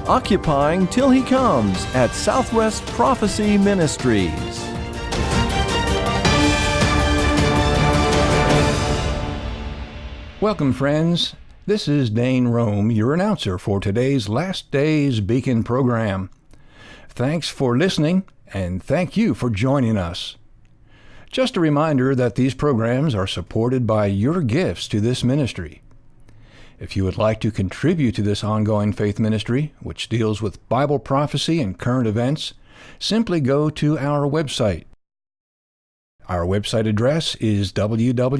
Occupying Till He Comes at Southwest Prophecy Ministries. Welcome, friends. This is Dane Rome, your announcer for today's Last Days Beacon program. Thanks for listening, and thank you for joining us. Just a reminder that these programs are supported by your gifts to this ministry. If you would like to contribute to this ongoing faith ministry, which deals with Bible prophecy and current events, simply go to our website. Our website address is www.swpm.us.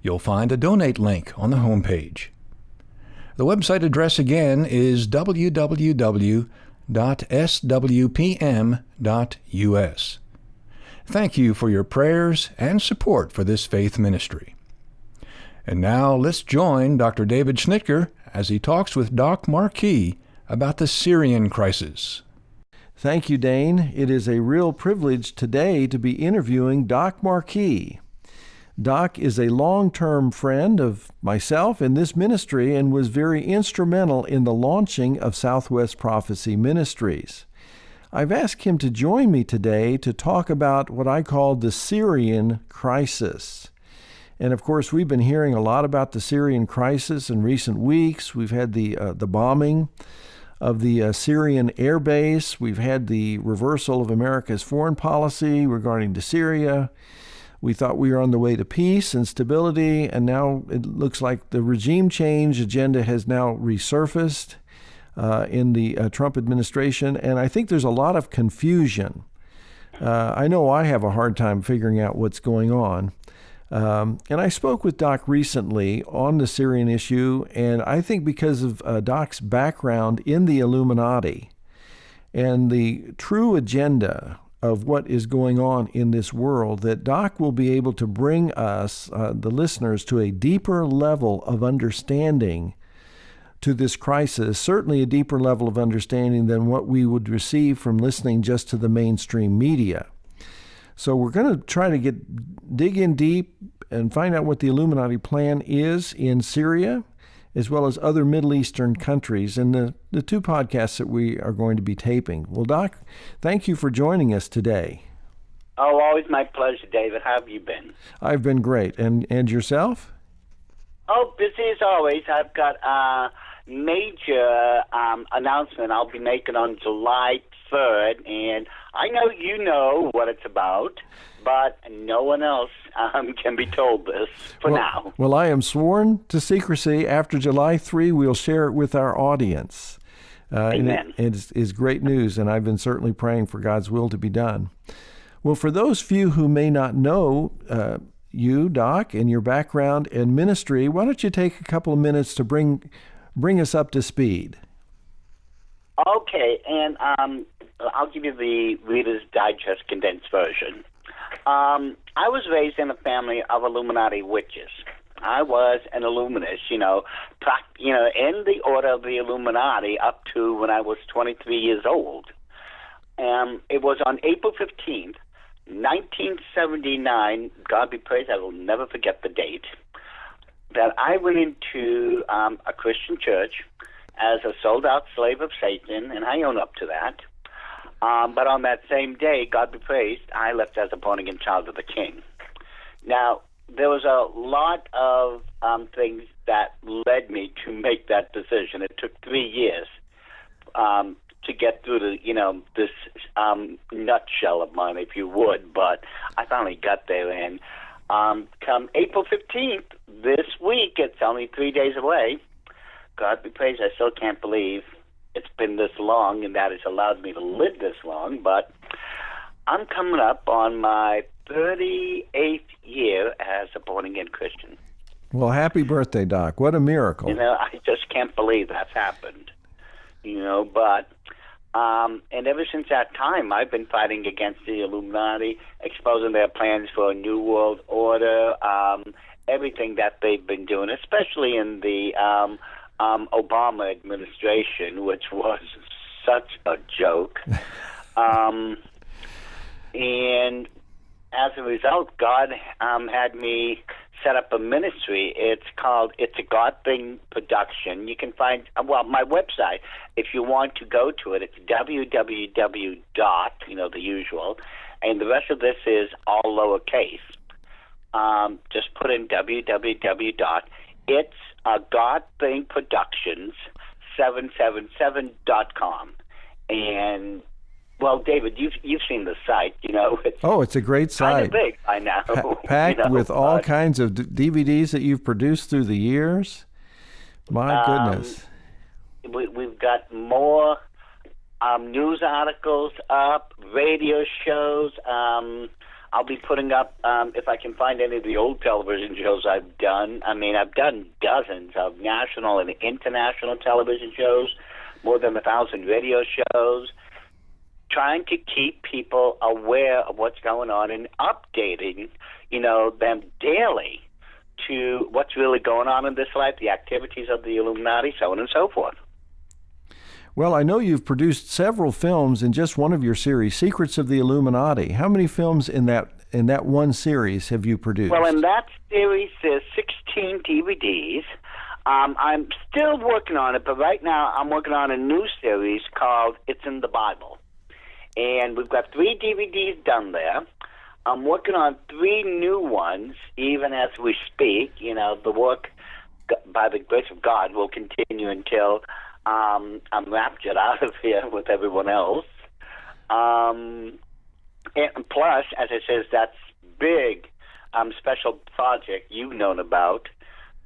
You'll find a donate link on the homepage. The website address again is www.swpm.us. Thank you for your prayers and support for this faith ministry. And now let's join Dr. David Schnitker as he talks with Doc Marquis about the Syrian crisis. Thank you, Dane. It is a real privilege today to be interviewing Doc Marquis. Doc is a long-term friend of myself in this ministry and was very instrumental in the launching of Southwest Prophecy Ministries. I've asked him to join me today to talk about what I call the Syrian crisis. And of course, we've been hearing a lot about the Syrian crisis in recent weeks. We've had the bombing of the Syrian air base. We've had the reversal of America's foreign policy regarding to Syria. We thought we were on the way to peace and stability, and now it looks like the regime change agenda has now resurfaced in the Trump administration, and I think there's a lot of confusion. I know I have a hard time figuring out what's going on. And I spoke with Doc recently on the Syrian issue, and I think because of Doc's background in the Illuminati and the true agenda of what is going on in this world, that Doc will be able to bring us, the listeners, to a deeper level of understanding to this crisis, certainly a deeper level of understanding than what we would receive from listening just to the mainstream media. So we're going to try to dig in deep and find out what the Illuminati plan is in Syria, as well as other Middle Eastern countries, in the two podcasts that we are going to be taping. Well, Doc, thank you for joining us today. Oh, always my pleasure, David. How have you been? I've been great. And yourself? Oh, busy as always. I've got a major announcement I'll be making on July 3rd, and I know you know what it's about, but no one else can be told this for now. Well, I am sworn to secrecy. After July 3, we'll share it with our audience. Amen. And it is great news, and I've been certainly praying for God's will to be done. Well, for those few who may not know you, Doc, and your background and ministry, why don't you take a couple of minutes to bring us up to speed? Okay, and I'll give you the Reader's Digest condensed version. I was raised in a family of Illuminati witches. I was an Illuminist, in the order of the Illuminati up to when I was 23 years old. It was on April 15th, 1979, God be praised, I will never forget the date, that I went into a Christian church as a sold-out slave of Satan, and I own up to that. But on that same day, God be praised, I left as a born-again child of the King. Now, there was a lot of things that led me to make that decision. It took 3 years to get through this nutshell of mine, if you would, but I finally got there. And come April 15th, this week, it's only 3 days away. God be praised, I still can't believe it's been this long, and that has allowed me to live this long, but I'm coming up on my 38th year as a born-again Christian. Well, happy birthday, Doc. What a miracle. I just can't believe that's happened. But and ever since that time, I've been fighting against the Illuminati, exposing their plans for a new world order, everything that they've been doing, especially in the Obama administration, which was such a joke. And as a result, God had me set up a ministry. It's a God Thing Production. You can find, my website, if you want to go to it, it's www. The usual, and the rest of this is all lowercase. Just put in www. It's God Thing Productions 777.com. And well, David, you've seen the site, It's a great site. Kind of big by now. Packed with all kinds of DVDs that you've produced through the years. My goodness. We've got more news articles up, radio shows. I'll be putting up, if I can find any of the old television shows I've done. I mean, I've done dozens of national and international television shows, more than 1,000 radio shows, trying to keep people aware of what's going on and updating, them daily to what's really going on in this life, the activities of the Illuminati, so on and so forth. Well, I know you've produced several films in just one of your series, Secrets of the Illuminati. How many films in that one series have you produced? Well, in that series, there's 16 DVDs. I'm still working on it, but right now I'm working on a new series called It's in the Bible. And we've got 3 DVDs done there. I'm working on 3 new ones, even as we speak. The work, by the grace of God, will continue until I'm raptured out of here with everyone else. And plus, as I says, that big special project you've known about,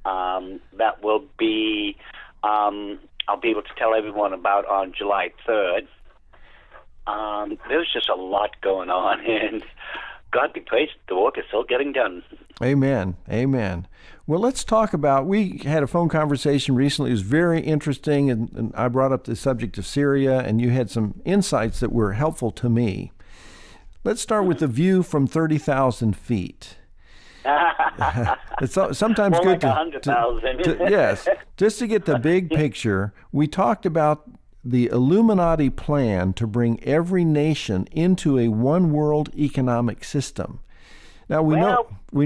that will be, I'll be able to tell everyone about on July 3rd. There's just a lot going on, and God be praised, the work is still getting done. Amen. Amen. Well, let's talk about, we had a phone conversation recently. It was very interesting, and I brought up the subject of Syria, and you had some insights that were helpful to me. Let's start with the view from 30,000 feet. It's sometimes more good like 100,000. Yes, just to get the big picture. We talked about the Illuminati plan to bring every nation into a one world economic system. Now we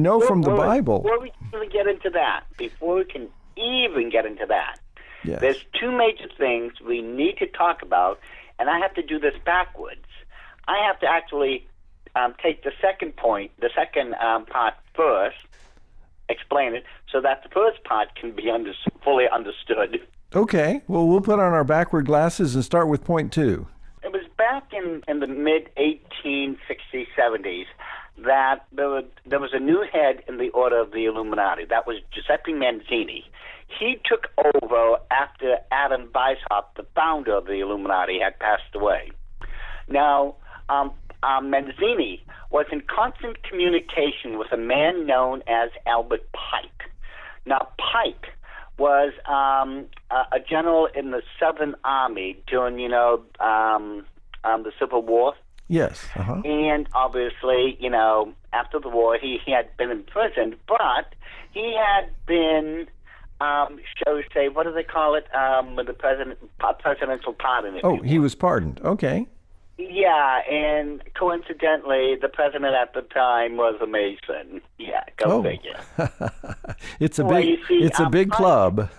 know from the Bible. Before we even get into that, Yes. There's 2 major things we need to talk about, and I have to do this backwards. I have to actually take the second point, the second part first, explain it, so that the first part can be fully understood. Okay, well, we'll put on our backward glasses and start with point 2. It was back in the mid-1860s, 70s, that there was a new head in the Order of the Illuminati. That was Giuseppe Mazzini. He took over after Adam Weishaupt, the founder of the Illuminati, had passed away. Now, Mazzini was in constant communication with a man known as Albert Pike. Now, Pike was a general in the Southern Army during, the Civil War. Yes. And obviously, after the war, he had been imprisoned, but he had been, shall we say, what do they call it, with the presidential pardon? Oh, he was pardoned. Okay. Yeah, and coincidentally, the president at the time was a Mason. Yeah, go figure. It's a big club.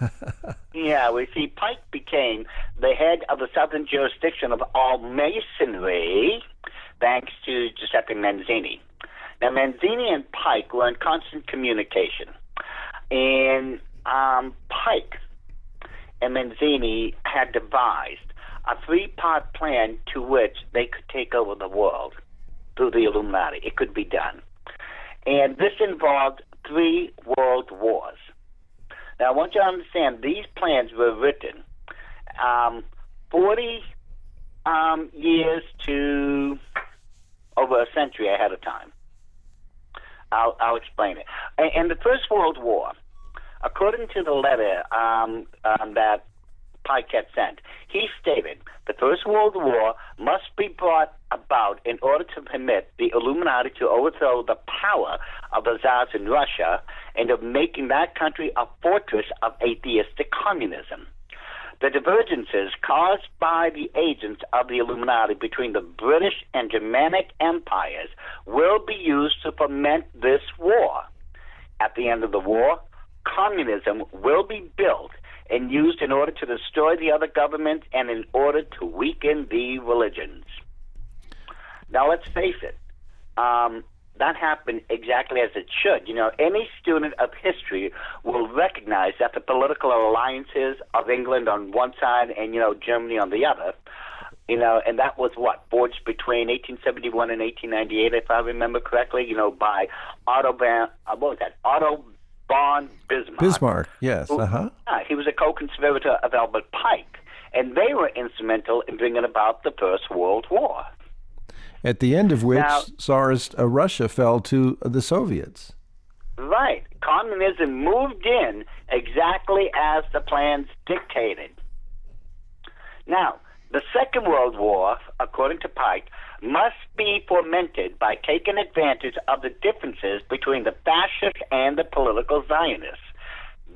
Yeah, we see Pike became the head of the southern jurisdiction of all Masonry, thanks to Giuseppe Mazzini. Now, Mazzini and Pike were in constant communication, and Pike and Mazzini had devised a 3-part plan to which they could take over the world through the Illuminati. It could be done. And this involved 3 world wars. Now, I want you to understand, these plans were written 40 years to over a century ahead of time. I'll explain it. And the First World War, according to the letter that Pike had sent, he stated the First World War must be brought about in order to permit the Illuminati to overthrow the power of the Tsars in Russia and of making that country a fortress of atheistic communism. The divergences caused by the agents of the Illuminati between the British and Germanic empires will be used to foment this war. at the end of the war, communism will be built and used in order to destroy the other governments and in order to weaken the religions. Now, let's face it. That happened exactly as it should. Any student of history will recognize that the political alliances of England on one side and, Germany on the other, and that was forged between 1871 and 1898, if I remember correctly, by Otto von Bismarck. Bismarck, yes. He was a co-conspirator of Albert Pike, and they were instrumental in bringing about the First World War. At the end of which Tsarist Russia fell to the Soviets. Right. Communism moved in exactly as the plans dictated. Now, the Second World War, according to Pike, must be fomented by taking advantage of the differences between the fascists and the political Zionists.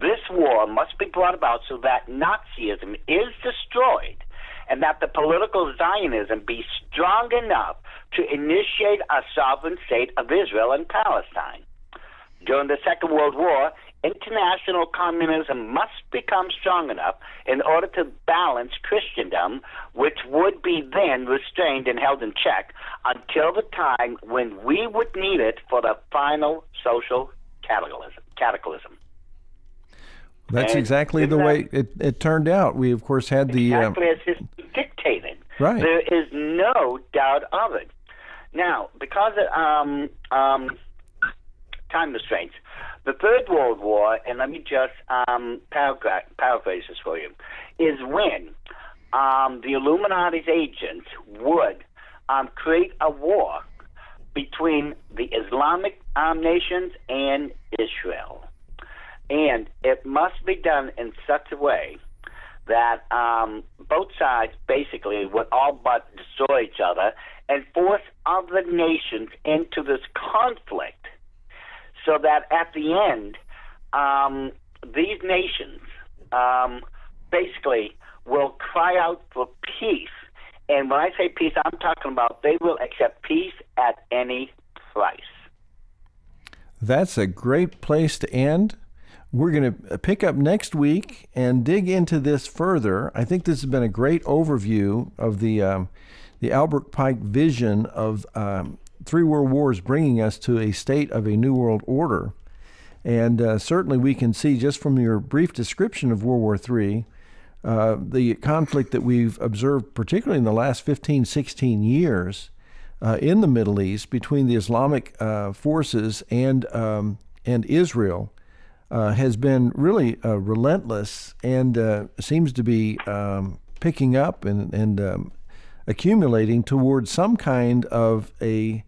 This war must be brought about so that Nazism is destroyed and that the political Zionism be strong enough to initiate a sovereign state of Israel and Palestine. During the Second World War, international communism must become strong enough in order to balance Christendom, which would be then restrained and held in check until the time when we would need it for the final social cataclysm. That's exactly the way it turned out. We, of course, had the... Exactly as history dictated. Right. There is no doubt of it. Now, because of time restraints, the Third World War, and let me just paraphrase this for you, is when the Illuminati's agents would create a war between the Islamic nations and Israel. And it must be done in such a way that both sides basically would all but destroy each other and force other nations into this conflict, so that at the end, these nations basically will cry out for peace. And when I say peace, I'm talking about they will accept peace at any price. That's a great place to end. We're going to pick up next week and dig into this further. I think this has been a great overview of the Albert Pike vision of three world wars bringing us to a state of a new world order. And certainly we can see just from your brief description of World War III, the conflict that we've observed, particularly in the last 15, 16 years in the Middle East between the Islamic forces and Israel, has been really relentless and seems to be picking up and accumulating towards some kind of a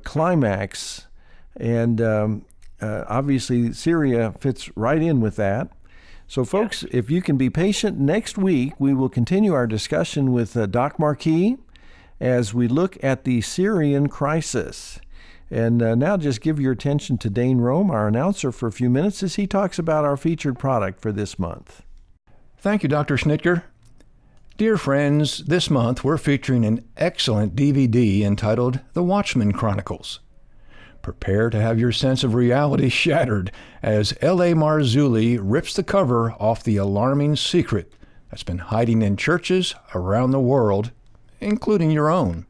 climax. And obviously Syria fits right in with that. So folks, if you can be patient, next week we will continue our discussion with Doc Marquis as we look at the Syrian crisis. And now just give your attention to Dane Rome, our announcer, for a few minutes as he talks about our featured product for this month. Thank you, Dr. Schnitger. Dear friends, this month we're featuring an excellent DVD entitled The Watchmen Chronicles. Prepare to have your sense of reality shattered as L.A. Marzulli rips the cover off the alarming secret that's been hiding in churches around the world, including your own.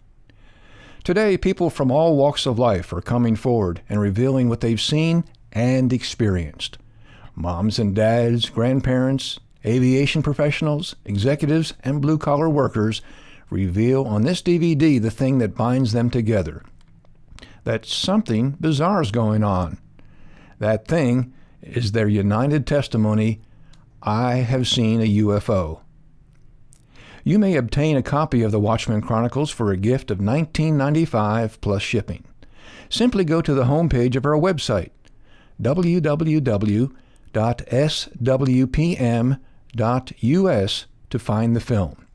Today, people from all walks of life are coming forward and revealing what they've seen and experienced. Moms and dads, grandparents, aviation professionals, executives, and blue-collar workers reveal on this DVD the thing that binds them together. That something bizarre is going on. That thing is their united testimony, I have seen a UFO. You may obtain a copy of the Watchmen Chronicles for a gift of $19.95 plus shipping. Simply go to the homepage of our website, www.swpm.us, to find the film.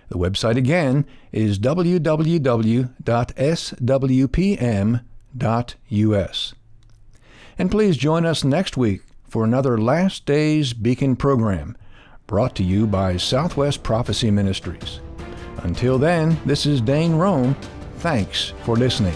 The website again is www.swpm.us. And please join us next week for another Last Days Beacon program, brought to you by Southwest Prophecy Ministries. Until then, this is Dane Rome. Thanks for listening.